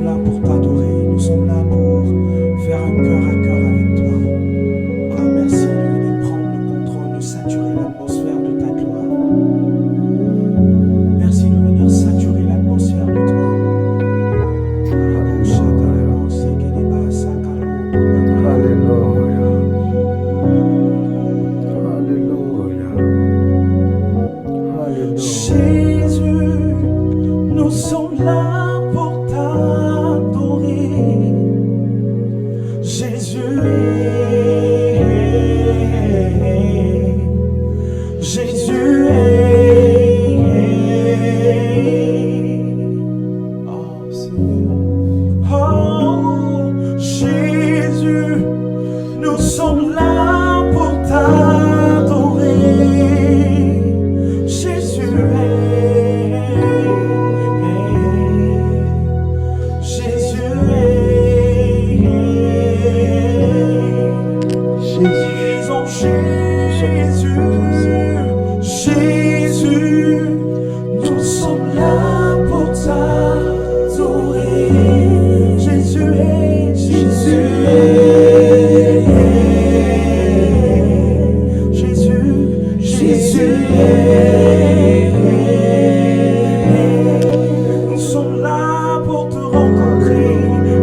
là pour t'adorer. Nous sommes là pour faire un cœur à cœur avec toi. Ah, merci de venir prendre le contrôle, de saturer l'atmosphère de ta gloire. Merci de venir saturer l'atmosphère de toi. Alléluia. Alléluia. Alléluia. Jésus, nous sommes là pour t'adorer. Jésus, Jésus, oh Seigneur, oh Jésus, nous sommes là pour t'adorer. Jésus, Jésus, nous sommes là pour t'adorer. Jésus, Jésus, Jésus, Jésus, nous sommes là pour te rencontrer.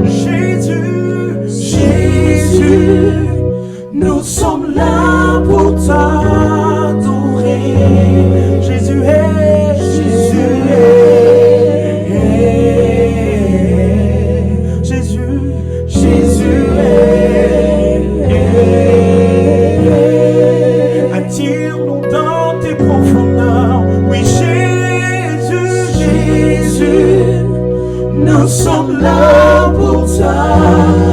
Jésus, Jésus, nous sommes là pour t'adorer. Jésus est, Jésus est, Jésus, Jésus est. Attire-nous dans tes profondeurs. Oui, Jésus, Jésus, nous sommes là pour t'adorer.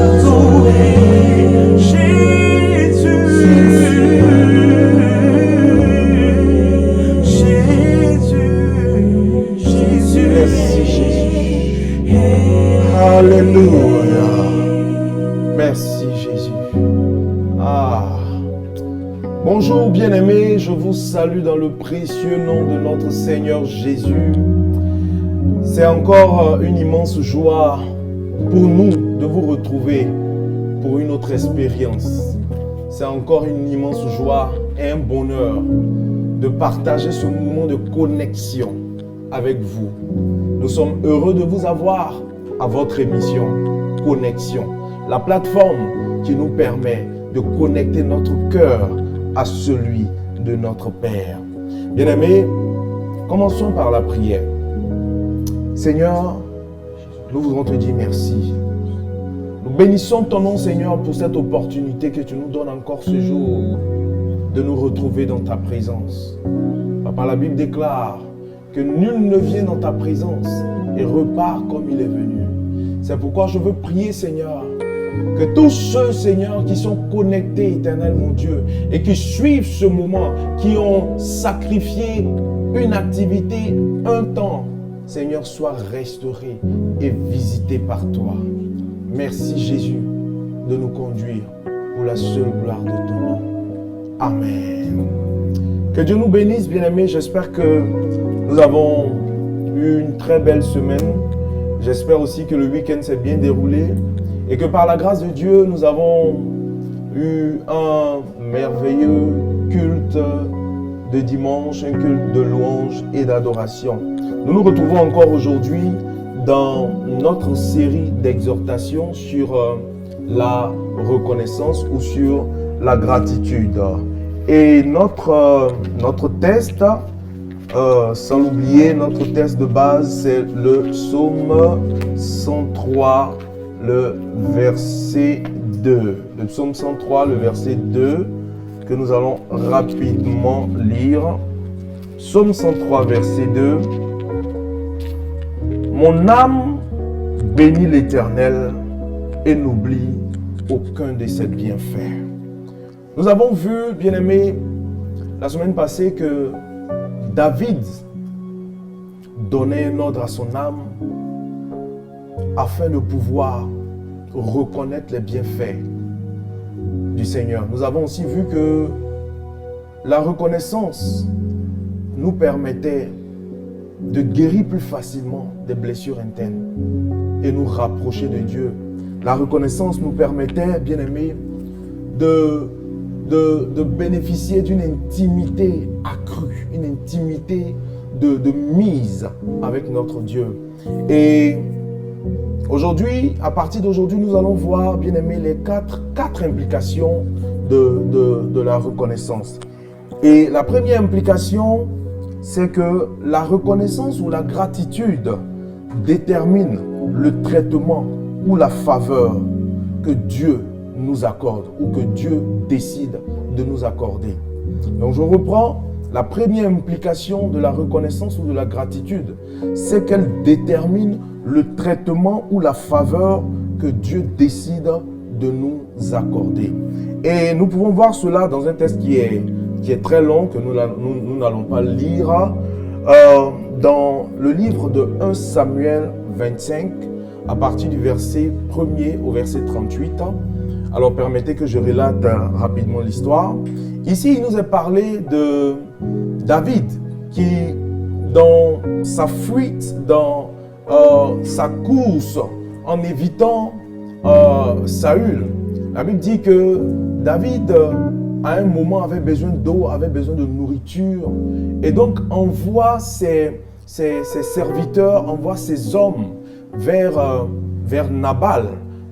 Alléluia. Merci Jésus. Ah. Bonjour bien-aimés, je vous salue dans le précieux nom de notre Seigneur Jésus. C'est encore une immense joie pour nous de vous retrouver pour une autre expérience. C'est encore une immense joie et un bonheur de partager ce moment de connexion avec vous. Nous sommes heureux de vous avoir à votre émission Connexion, la plateforme qui nous permet de connecter notre cœur à celui de notre Père. Bien-aimés, commençons par la prière. Seigneur, nous voudrons te dire merci. Nous bénissons ton nom, Seigneur, pour cette opportunité que tu nous donnes encore ce jour de nous retrouver dans ta présence. Papa, la Bible déclare que nul ne vient dans ta présence et repart comme il est venu. C'est pourquoi je veux prier, Seigneur, que tous ceux, Seigneur, qui sont connectés, éternel mon Dieu, et qui suivent ce moment, qui ont sacrifié une activité, un temps, Seigneur, soient restaurés et visités par toi. Merci Jésus de nous conduire pour la seule gloire de ton nom. Amen. Que Dieu nous bénisse, bien-aimés. J'espère que nous avons eu une très belle semaine. J'espère aussi que le week-end s'est bien déroulé et que par la grâce de Dieu, nous avons eu un merveilleux culte de dimanche, un culte de louange et d'adoration. Nous nous retrouvons encore aujourd'hui dans notre série d'exhortations sur la reconnaissance ou sur la gratitude. Et notre test, sans l'oublier, notre test de base, c'est le psaume 103, le verset 2. Le psaume 103, le verset 2, que nous allons rapidement lire. Psaume 103, verset 2. Mon âme bénit l'Éternel et n'oublie aucun de ses bienfaits. Nous avons vu, bien-aimés, la semaine passée que David donnait un ordre à son âme afin de pouvoir reconnaître les bienfaits du Seigneur. Nous avons aussi vu que la reconnaissance nous permettait de guérir plus facilement des blessures internes et nous rapprocher de Dieu. La reconnaissance nous permettait, bien aimés, de bénéficier d'une intimité accrue, une intimité de mise avec notre Dieu. Et aujourd'hui, à partir d'aujourd'hui, nous allons voir, bien aimés, les quatre implications de la reconnaissance. Et la première implication, c'est que la reconnaissance ou la gratitude détermine le traitement ou la faveur que Dieu nous accorde ou que Dieu décide de nous accorder. Donc je reprends, la première implication de la reconnaissance ou de la gratitude, c'est qu'elle détermine le traitement ou la faveur que Dieu décide de nous accorder. Et nous pouvons voir cela dans un texte qui est très long, que nous n'allons pas lire, dans le livre de 1 Samuel 25, à partir du verset 1er au verset 38. Alors permettez que je relate rapidement l'histoire. Ici, il nous est parlé de David qui, dans sa fuite, dans sa course, en évitant Saül, la Bible dit que David, à un moment, avait besoin d'eau, avait besoin de nourriture, et donc envoie ses serviteurs, envoie ses hommes vers Nabal,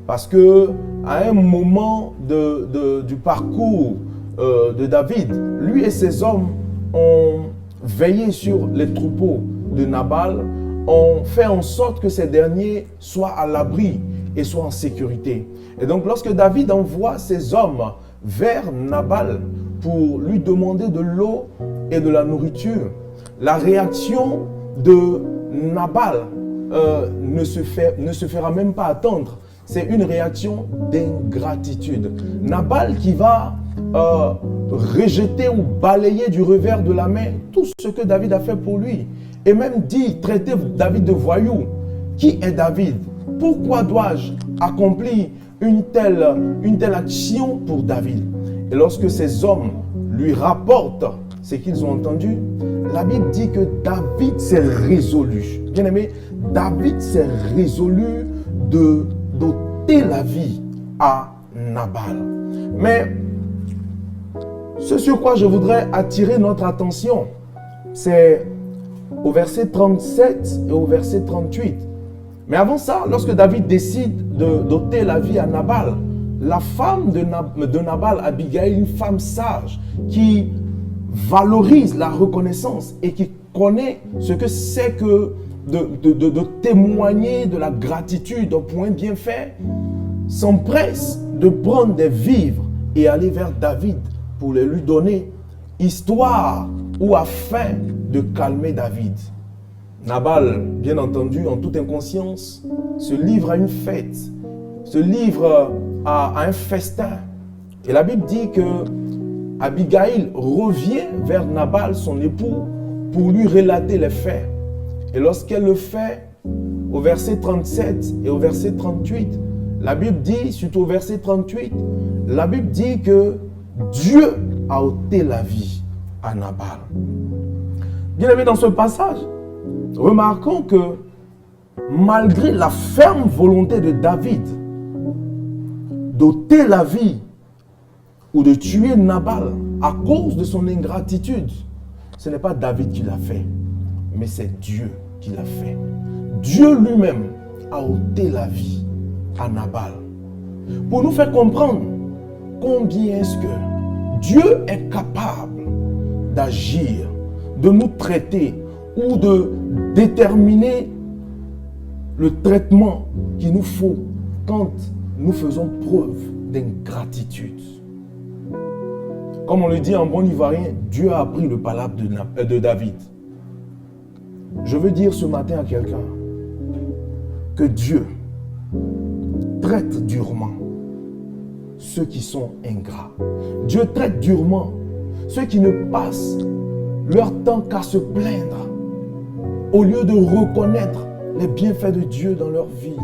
parce que à un moment du parcours de David, lui et ses hommes ont veillé sur les troupeaux de Nabal, ont fait en sorte que ces derniers soient à l'abri et soient en sécurité. Et donc lorsque David envoie ses hommes vers Nabal pour lui demander de l'eau et de la nourriture, la réaction de Nabal ne se fera même pas attendre. C'est une réaction d'ingratitude. Nabal qui va rejeter ou balayer du revers de la main tout ce que David a fait pour lui. Et même traiter David de voyou. Qui est David? Pourquoi dois-je accomplir une telle action pour David? Et lorsque ces hommes lui rapportent ce qu'ils ont entendu, la Bible dit que David s'est résolu. Bien aimé, David s'est résolu d'ôter la vie à Nabal. Mais ce sur quoi je voudrais attirer notre attention, c'est au verset 37 et au verset 38. Mais avant ça, lorsque David décide d'ôter la vie à Nabal, la femme de Nabal, Abigail, une femme sage qui valorise la reconnaissance et qui connaît ce que c'est que de témoigner de la gratitude pour un bienfait, s'empresse de prendre des vivres et aller vers David pour les lui donner, histoire ou afin de calmer David. Nabal, bien entendu, en toute inconscience, se livre à une fête, se livre à un festin. Et la Bible dit que Abigail revient vers Nabal, son époux, pour lui relater les faits. Et lorsqu'elle le fait, au verset 37 et au verset 38, la Bible dit, surtout au verset 38, la Bible dit que Dieu a ôté la vie à Nabal. Bien aimé, dans ce passage, remarquons que malgré la ferme volonté de David d'ôter la vie ou de tuer Nabal à cause de son ingratitude, ce n'est pas David qui l'a fait, mais c'est Dieu qui l'a fait. Dieu lui-même a ôté la vie à Nabal pour nous faire comprendre combien est-ce que Dieu est capable d'agir, de nous traiter ou de déterminer le traitement qu'il nous faut quand nous faisons preuve d'ingratitude. Comme on le dit en bon ivoirien, Dieu a appris le palabre de David. Je veux dire ce matin à quelqu'un que Dieu traite durement ceux qui sont ingrats. Dieu traite durement ceux qui ne passent leur temps qu'à se plaindre au lieu de reconnaître les bienfaits de Dieu dans leur vie.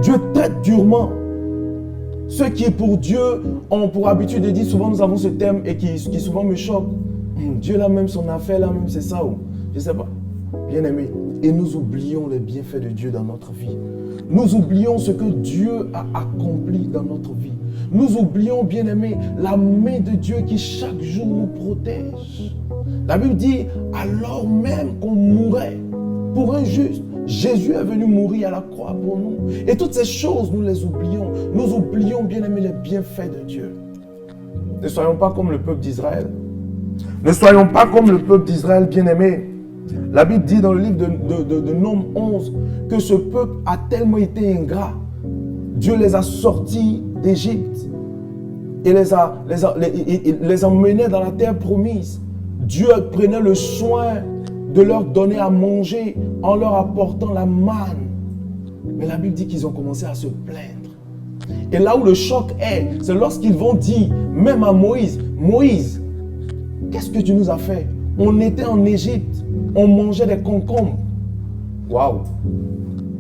Dieu traite durement ceux qui pour Dieu ont pour habitude de dire, souvent nous avons ce thème et qui souvent me choque. Dieu là même son affaire là même c'est ça ou je sais pas. Bien aimé, et nous oublions les bienfaits de Dieu dans notre vie. Nous oublions ce que Dieu a accompli dans notre vie. Nous oublions, bien-aimés, la main de Dieu qui chaque jour nous protège. La Bible dit, alors même qu'on mourait pour un juste, Jésus est venu mourir à la croix pour nous. Et toutes ces choses, nous les oublions. Nous oublions, bien-aimés, les bienfaits de Dieu. Ne soyons pas comme le peuple d'Israël. Ne soyons pas comme le peuple d'Israël, bien-aimés. La Bible dit dans le livre de Nombres 11 que ce peuple a tellement été ingrat. Dieu les a sortis d'Égypte et les emmenait dans la terre promise. Dieu prenait le soin de leur donner à manger en leur apportant la manne. Mais la Bible dit qu'ils ont commencé à se plaindre. Et là où le choc est, c'est lorsqu'ils vont dire, même à Moïse, Moïse, qu'est-ce que tu nous as fait? On était en Égypte, on mangeait des concombres. Waouh!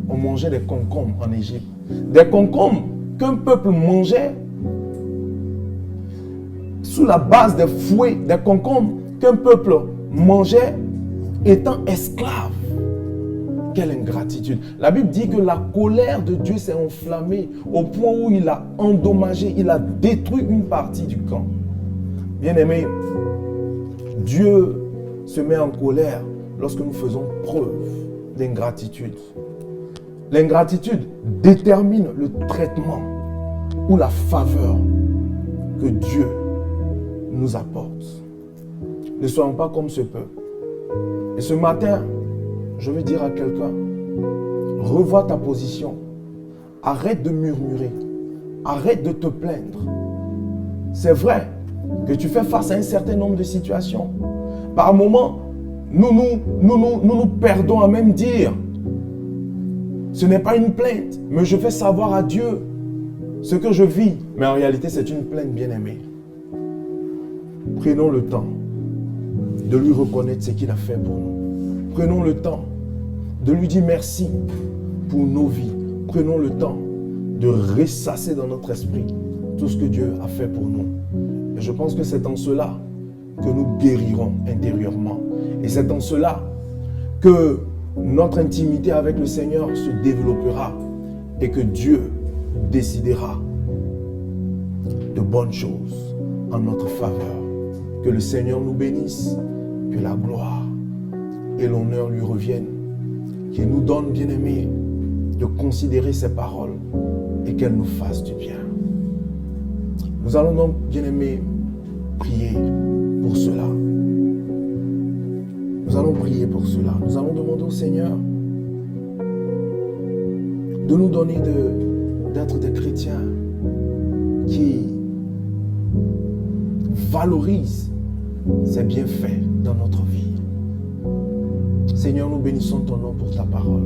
On mangeait des concombres en Égypte. Des concombres qu'un peuple mangeait sous la base des fouets, des concombres qu'un peuple mangeait étant esclave. Quelle ingratitude! La Bible dit que la colère de Dieu s'est enflammée au point où il a endommagé, il a détruit une partie du camp. Bien-aimés, Dieu se met en colère lorsque nous faisons preuve d'ingratitude. L'ingratitude détermine le traitement ou la faveur que Dieu nous apporte. Ne soyons pas comme ce peuple. Et ce matin, je veux dire à quelqu'un, revois ta position. Arrête de murmurer. Arrête de te plaindre. C'est vrai que tu fais face à un certain nombre de situations. Par moments, nous perdons à même dire, ce n'est pas une plainte, mais je fais savoir à Dieu ce que je vis. Mais en réalité, c'est une plainte, bien-aimée. Prenons le temps de lui reconnaître ce qu'il a fait pour nous. Prenons le temps de lui dire merci pour nos vies. Prenons le temps de ressasser dans notre esprit tout ce que Dieu a fait pour nous. Et je pense que c'est en cela que nous guérirons intérieurement. Et c'est en cela que notre intimité avec le Seigneur se développera et que Dieu décidera de bonnes choses en notre faveur. Que le Seigneur nous bénisse, que la gloire et l'honneur lui reviennent, qu'il nous donne, bien-aimés, de considérer ses paroles et qu'elles nous fassent du bien. Nous allons donc, bien-aimés, prier pour cela. Nous allons prier pour cela. Nous allons demander au Seigneur de nous donner d'être des chrétiens qui valorisent ses bienfaits dans notre vie. Seigneur, nous bénissons ton nom pour ta parole.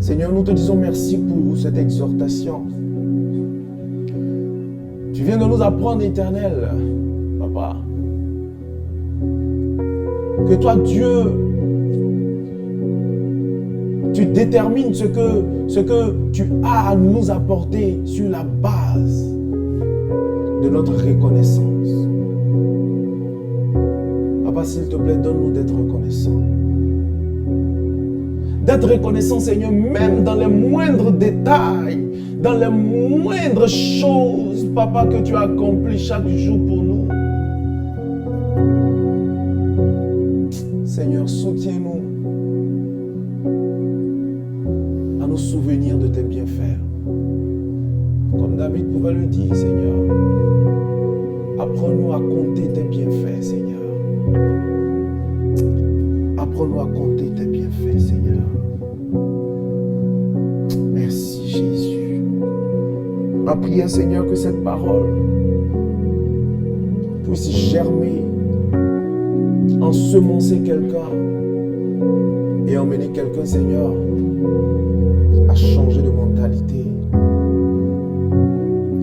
Seigneur, nous te disons merci pour cette exhortation. Tu viens de nous apprendre, Éternel, Papa, que toi, Dieu, tu détermines ce que tu as à nous apporter sur la base de notre reconnaissance. Papa, s'il te plaît, donne-nous d'être reconnaissants. D'être reconnaissant, Seigneur, même dans les moindres détails, dans les moindres choses, Papa, que tu as accompli chaque jour pour nous. Seigneur, soutiens-nous à nous souvenir de tes bienfaits. Comme David pouvait le dire, Seigneur, apprends-nous à compter tes bienfaits, Seigneur. Apprends-nous à compter tes bienfaits, Seigneur. Merci, Jésus. Ma prière, Seigneur, que cette parole puisse germer, ensemencer quelqu'un et emmener quelqu'un, Seigneur, à changer de mentalité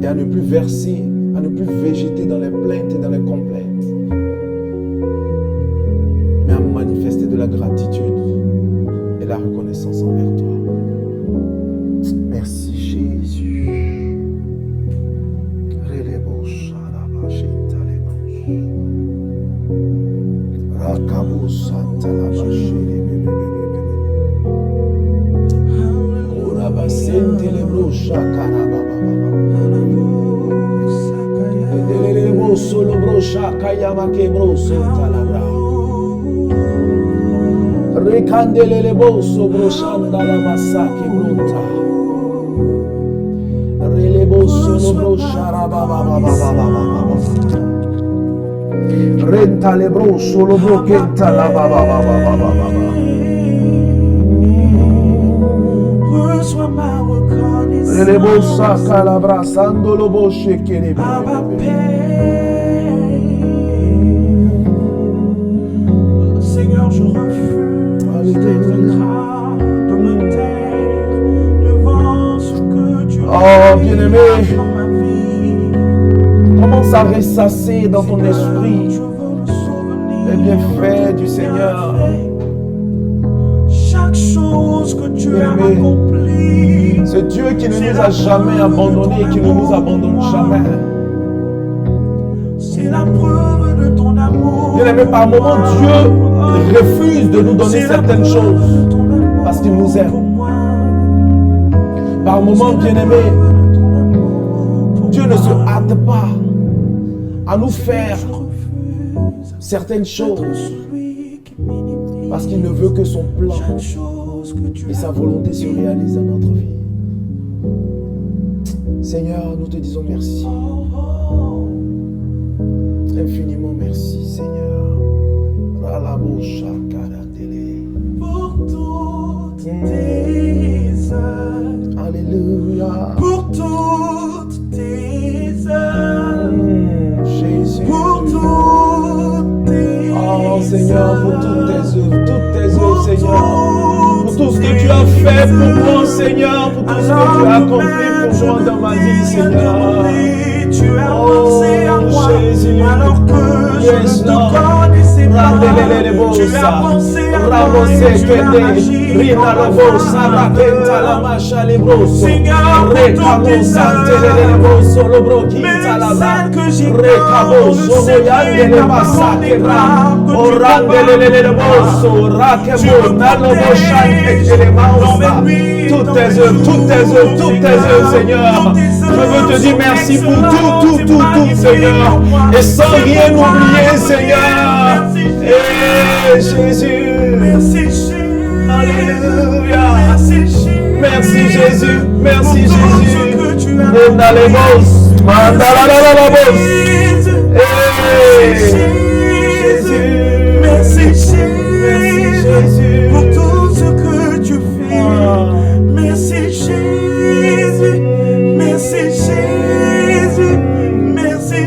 et à ne plus verser, à ne plus végéter dans les plaintes et dans les complaintes, mais à manifester de la gratitude et la reconnaissance envers toi. Merci Jésus. Rakabo Santa la Rekandelele boso broshanda la masake bronta. Rele boso lo broshara ba ba ba ba ba ba ba. Renta le broso lo brokenta la ba ba ba ba ba ba ba. Rele bosa calabrasando lo bosche che ne Seigneur, je refuse d'être gras, de me taire devant ce que tu as fait dans ma vie. Commence à ressasser dans ton esprit les bienfaits du Seigneur. Chaque chose que tu as accomplie. Ce Dieu qui ne nous a jamais abandonnés, qui ne nous abandonne jamais. C'est la preuve de ton amour. Bien-aimé, par moments, Dieu refuse de nous donner certaines choses parce qu'il nous aime. Par moments, bien-aimé, Dieu ne se hâte pas à nous faire certaines choses parce qu'il ne veut que son plan et sa volonté se réalisent dans notre vie. Seigneur, nous te disons merci. Infiniment merci, Seigneur. Pour toutes tes œuvres. Alléluia. Pour toutes tes œuvres. Jésus. Pour toutes tes œuvres. Oh Seigneur, pour toutes tes œuvres, Seigneur. Pour tout ce que tu as fait pour moi, Seigneur. Pour tout ce que tu as accompli pour moi dans ma vie, Seigneur. Tu as pensé à moi Jésus. alors que je ne te connaissais pas. Tu as pensé à moi et tu as agi. Seigneur, pour toutes tes œuvres, mais celles que j'ignore, je sais bien qu'à des grâmes que tu toutes tes œuvres, Seigneur. Je veux te dire merci pour tout, Seigneur. Et sans rien oublier, Seigneur. Et Jésus. Merci Jésus. Alléluia. Merci Merci Jésus. Jésus. Merci Jésus. Merci Jésus. Pour tout ce que tu fais. Merci Jésus. Merci Jésus. Merci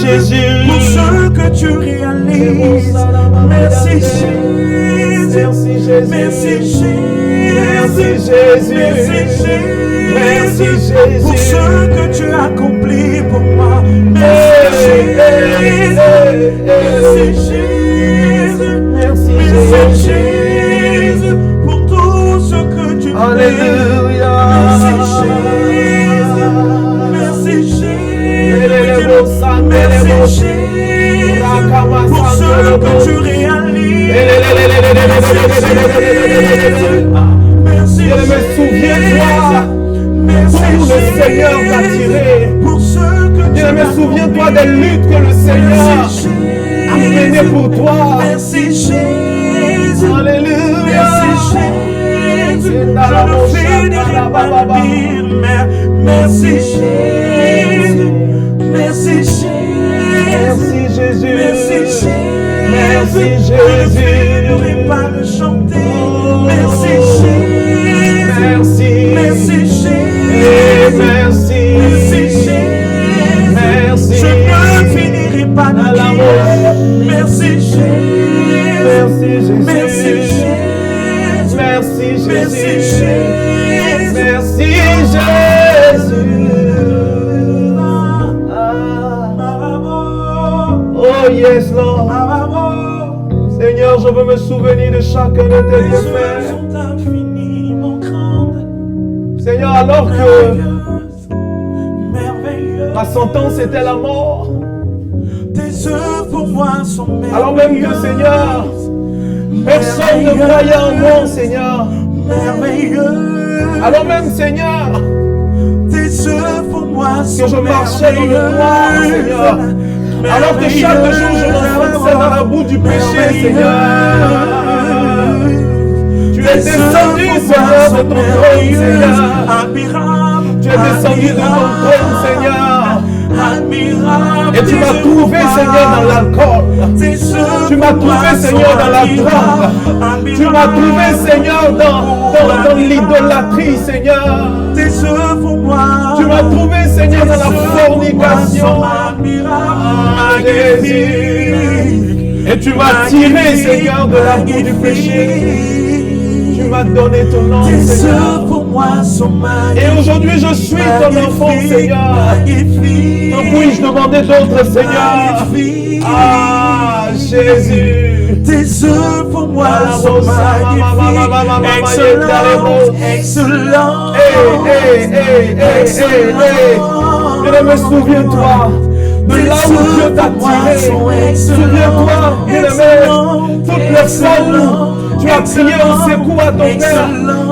Jésus. Pour ce que tu réalises. Merci Jésus. Merci Jésus. Merci Jésus. Pour ce que tu as accompli pour moi. Merci Jésus. Merci Jésus. Pour tout ce que tu fais. Alléluia. Merci Jésus. Merci Jésus. Merci Jésus. Pour ce que tu réalises. Merci Jésus. Souviens-toi où le Seigneur t'a tiré. Bien-aimé, souviens-toi des luttes que le Seigneur a menées pour toi. Merci Jésus. Alléluia. Merci Jésus. Je ne finirai pas de dire merci Jésus. Merci Jésus. Merci Jésus. Merci Jésus. Merci Jésus. Je ne finirai pas de chanter. Merci Jésus. Merci. Merci Jésus. Merci. Merci Jésus. Merci. Je ne finirai pas de dire merci Jésus. Merci Jésus. Merci Jésus. Merci Jésus. Merci Jésus. Merci Jésus. Oh yes Lord. Seigneur, je veux me souvenir de chacun de tes bienfaits. Sont infiniment grandes. Seigneur, alors que Merveilleux. ma sentence était la mort, Tes œuvres pour moi sont merveilleuses. alors même que Seigneur, personne ne croyait en moi, Seigneur. Merveilleux. Alors même, Seigneur, tes œuvres pour moi sont que je marchais dans le noir, Seigneur. Alors que chaque jour je m'enfonçais dans la boue du péché, Seigneur. Tu es descendu, Seigneur, de ton trône, Seigneur. Tu es descendu de ton trône, Seigneur. Et tu m'as trouvé, Seigneur, dans l'alcool. Tu m'as trouvé, Seigneur, dans la drogue. Tu m'as trouvé, Seigneur, dans l'idolâtrie, Seigneur. Tu m'as trouvé, Seigneur, dans la fornication. Jésus. Et tu m'as tiré, Seigneur, de la boue du péché. Tu m'as donné ton nom, Seigneur. Et aujourd'hui, je suis ton enfant, Seigneur. Que puis-je demander d'autre, Seigneur? Ah, Jésus. Tes œuvres pour moi sont magnifiques, excellentes, excellentes, excellentes. Bien-aimé, souviens-toi de là où Dieu t'a tiré. Souviens-toi, bien-aimé, toutes les fois où tu as prié au secours à ton Père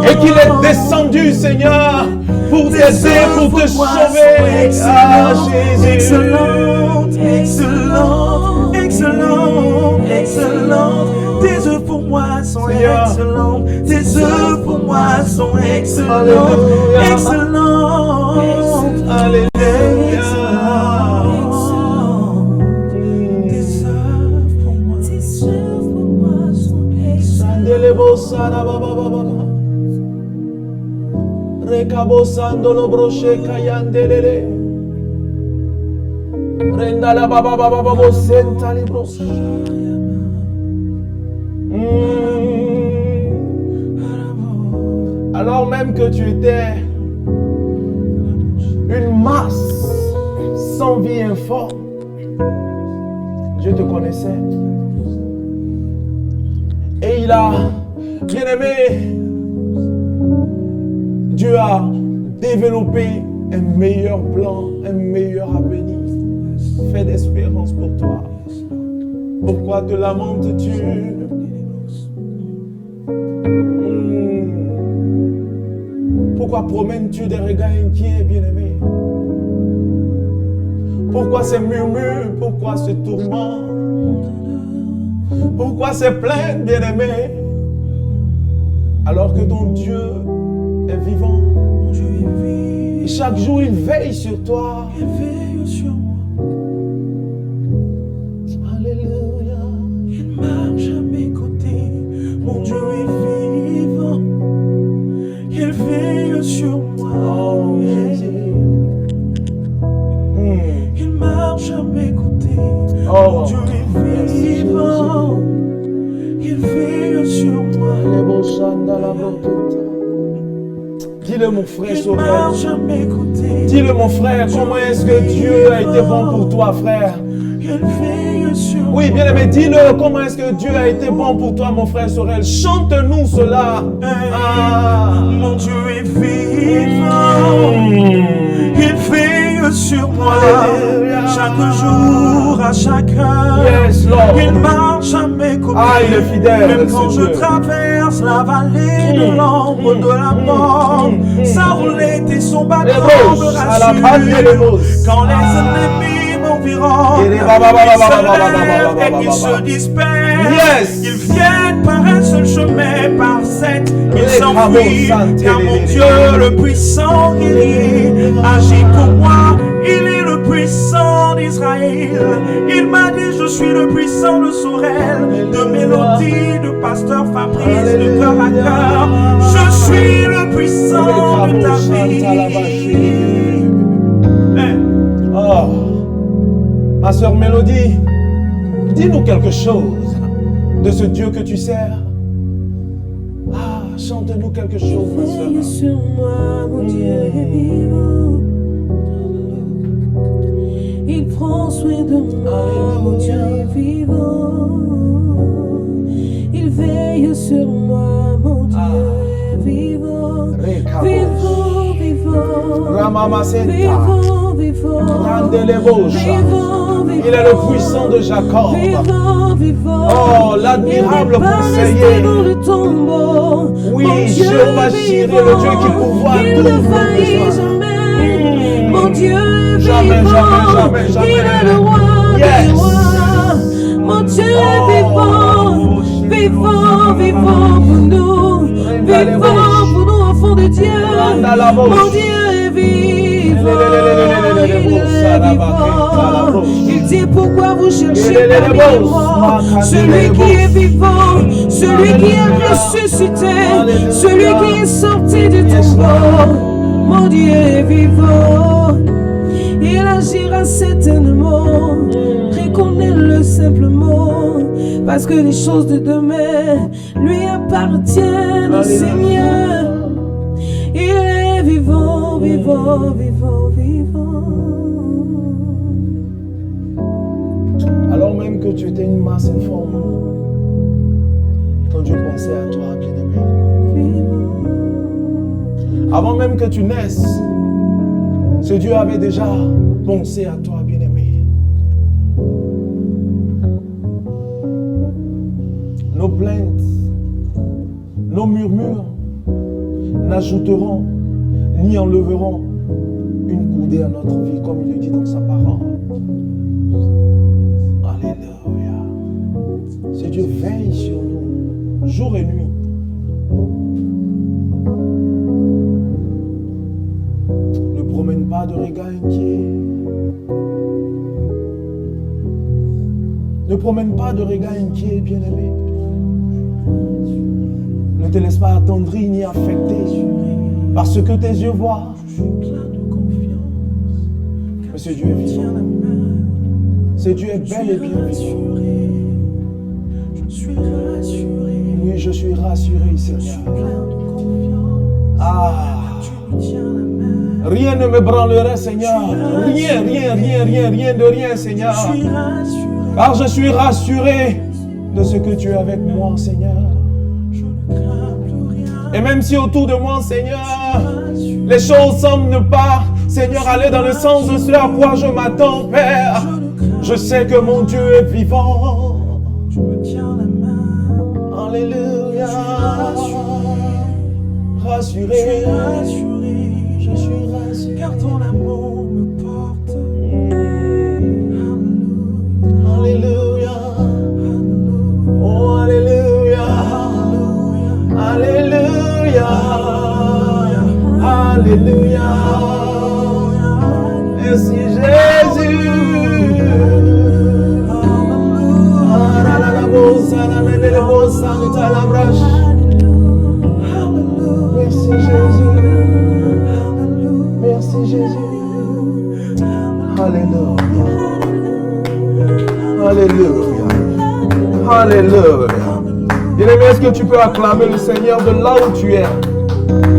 et qu'il est descendu, Seigneur, pour t'aider, pour te sauver. Ah, Jésus. Excellente, excellente, excellente, excellente. Tes œuvres pour moi sont excellentes. Tes œuvres pour moi sont excellentes. Excellentes. Alléluia. Recabosando lo broche cayandelele. Renda la baba baba baba senta li broche. Alors même que tu étais une masse sans vie informe, Dieu te connaissait. Et il a, bien-aimé, Dieu a développé un meilleur plan, un meilleur avenir, fait d'espérance pour toi. Pourquoi te lamentes-tu? Pourquoi promènes-tu des regards inquiets, bien-aimé? Pourquoi ces murmures? Pourquoi ce tourment? Pourquoi ces plaintes, bien-aimé? Alors que ton Dieu est vivant. Et chaque jour, il veille sur toi. Il veille sur moi. Alléluia. Il marche à mes côtés. Mon Dieu est vivant. Il veille sur moi. Oh, Jésus. Il marche à mes côtés. Oh, mon Dieu est vivant. Il veille sur moi. Dis-le, mon frère, Il marche à mes côtés. dis-le, mon frère, comment est-ce que Dieu a été bon pour toi, frère? Il veille sur moi. Oui, bien aimé, dis-le, comment est-ce que Dieu a été bon pour toi, mon frère Sorel? Chante-nous cela. Mon Dieu est vivant. Il veille sur moi. Chaque jour, à chaque heure. Yes, Lord. Il marche à mes côtés. Ah, il est fidèle. Même quand je traverse la vallée de l'ombre de la mort, sa roulette et son bâton me rassurent. Quand les ennemis m'environnent, ils se lèvent et ils se dispersent. Yes. Ils viennent par un seul chemin, par sept, ils s'enfuient. Car mon Dieu, le puissant guerrier, agit pour moi. Il est le puissant d'Israël. Il m'a dit, je suis le puissant de Sorel, de Mélodie, de Pasteur Fabrice, de cœur à cœur. Je suis le puissant de ta vie. Oh, ma soeur Mélodie, dis-nous quelque chose de ce Dieu que tu sers. Ah, chante-nous quelque chose, ma soeur. Veille sur moi, mon Dieu est vivant. Il prend soin de moi, mon Dieu est vivant. Il veille sur moi, mon Dieu est vivant. Vivant, vivant. Ramama Senta. Vivant, vivant. Grande Lebosha. Vivant, Il est le puissant de Jacob. Vivant, vivant. Oh, l'admirable conseiller. Dans le tombeau. Oui, Mon Dieu Jéhovah Jireh, le Dieu qui pourvoit il tous ne nos faillit besoins. jamais. Mon Dieu est Jamais, vivant. jamais, jamais, Il est le roi Yes. des rois. Mon Dieu est vivant. Vivant, vivant pour nous. Vivant pour nous, enfants de Dieu. Mon Dieu est vivant. Il est vivant. Il dit pourquoi vous cherchez parmi les morts celui qui est vivant, celui qui est ressuscité, celui qui est sorti du tombeau. Mon Dieu est vivant. Il agira certainement. Reconnais-le simplement. Parce que les choses de demain lui appartiennent au Seigneur. Il est vivant, vivant, vivant, vivant. Alors même que tu étais une masse informe, quand Dieu pensait à toi, bien-aimé, avant même que tu naisses, ce Dieu avait déjà pensé à toi, bien-aimé. Nos plaintes, nos murmures n'ajouteront ni enlèveront une coudée à notre vie, comme il le dit dans sa parole. Alléluia. Ce Dieu veille sur nous, jour et nuit. Ne promène pas de regards inquiets. Ne promène pas de regards inquiets, bien-aimé. Ne te laisse pas attendrir ni affecter par ce que tes yeux voient. Mais ce Dieu est vivant. Ce Dieu est bel et bien vivant. Oui, je suis rassuré, Seigneur. Ah! Rien ne me branlerait, Seigneur. Rien de rien, Seigneur. Car je suis rassuré de ce que tu es avec moi, Seigneur. Et même si autour de moi, Seigneur, les choses semblent ne pas, Seigneur, aller dans le sens de ce à quoi je m'attends, Père, je sais que mon Dieu est vivant. Tu me tiens la main. Alléluia. Rassuré. Je suis rassuré. Car ton amour me porte. Alléluia. Oh, Alléluia. Alléluia. Alléluia. Merci Jésus. Merci Jésus. Merci Jésus. Alléluia. Alléluia. Alléluia. Bien-aimé, est-ce que tu peux acclamer le Seigneur de là où tu es?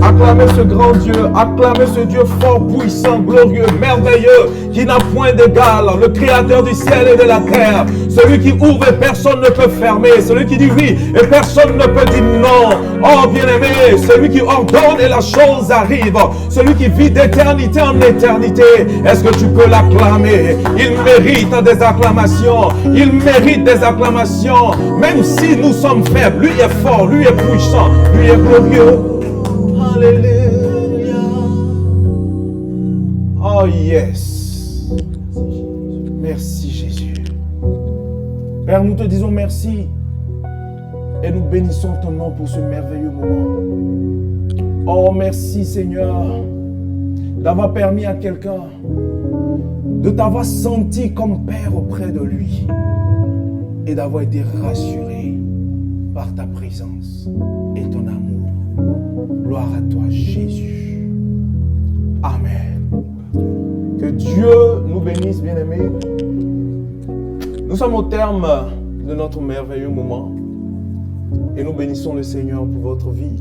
Acclamez ce grand Dieu, acclamez ce Dieu fort, puissant, glorieux, merveilleux, qui n'a point d'égal, le créateur du ciel et de la terre, celui qui ouvre et personne ne peut fermer, celui qui dit oui et personne ne peut dire non. Oh bien-aimé, celui qui ordonne et la chose arrive, celui qui vit d'éternité en éternité. Est-ce que tu peux l'acclamer? Il mérite des acclamations, il mérite des acclamations, même si nous sommes faibles. Lui est fort, lui est puissant, lui est glorieux. Alléluia. Oh yes. Merci Jésus. Père, nous te disons merci et nous bénissons ton nom pour ce merveilleux moment. Oh merci Seigneur d'avoir permis à quelqu'un de t'avoir senti comme Père auprès de lui et d'avoir été rassuré par ta présence et ton amour. Gloire à toi, Jésus. Amen. Que Dieu nous bénisse, bien-aimés. Nous sommes au terme de notre merveilleux moment et nous bénissons le Seigneur pour votre vie.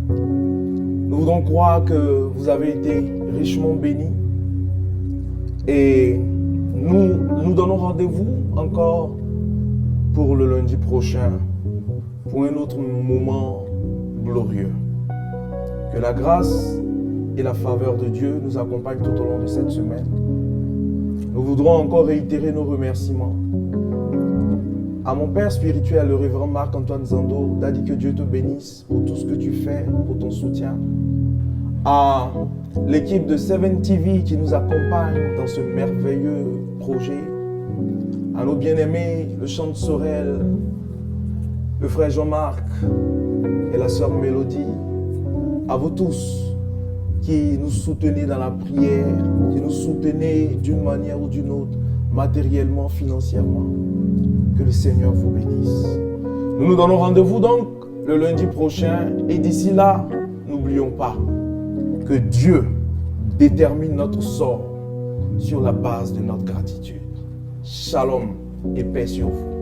Nous voudons croire que vous avez été richement bénis et nous donnons rendez-vous encore pour le lundi prochain pour un autre moment glorieux. Que la grâce et la faveur de Dieu nous accompagnent tout au long de cette semaine. Nous voudrons encore réitérer nos remerciements à mon père spirituel, le révérend Marc-Antoine Zando. Daddy, que Dieu te bénisse pour tout ce que tu fais, pour ton soutien. À l'équipe de 7 TV qui nous accompagne dans ce merveilleux projet. À nos bien-aimés, le chant de Sorel, le frère Jean-Marc et la sœur Mélodie. À vous tous qui nous soutenez dans la prière, qui nous soutenez d'une manière ou d'une autre, matériellement, financièrement. Que le Seigneur vous bénisse. Nous nous donnons rendez-vous donc le lundi prochain. Et d'ici là, n'oublions pas que Dieu détermine notre sort sur la base de notre gratitude. Shalom et paix sur vous.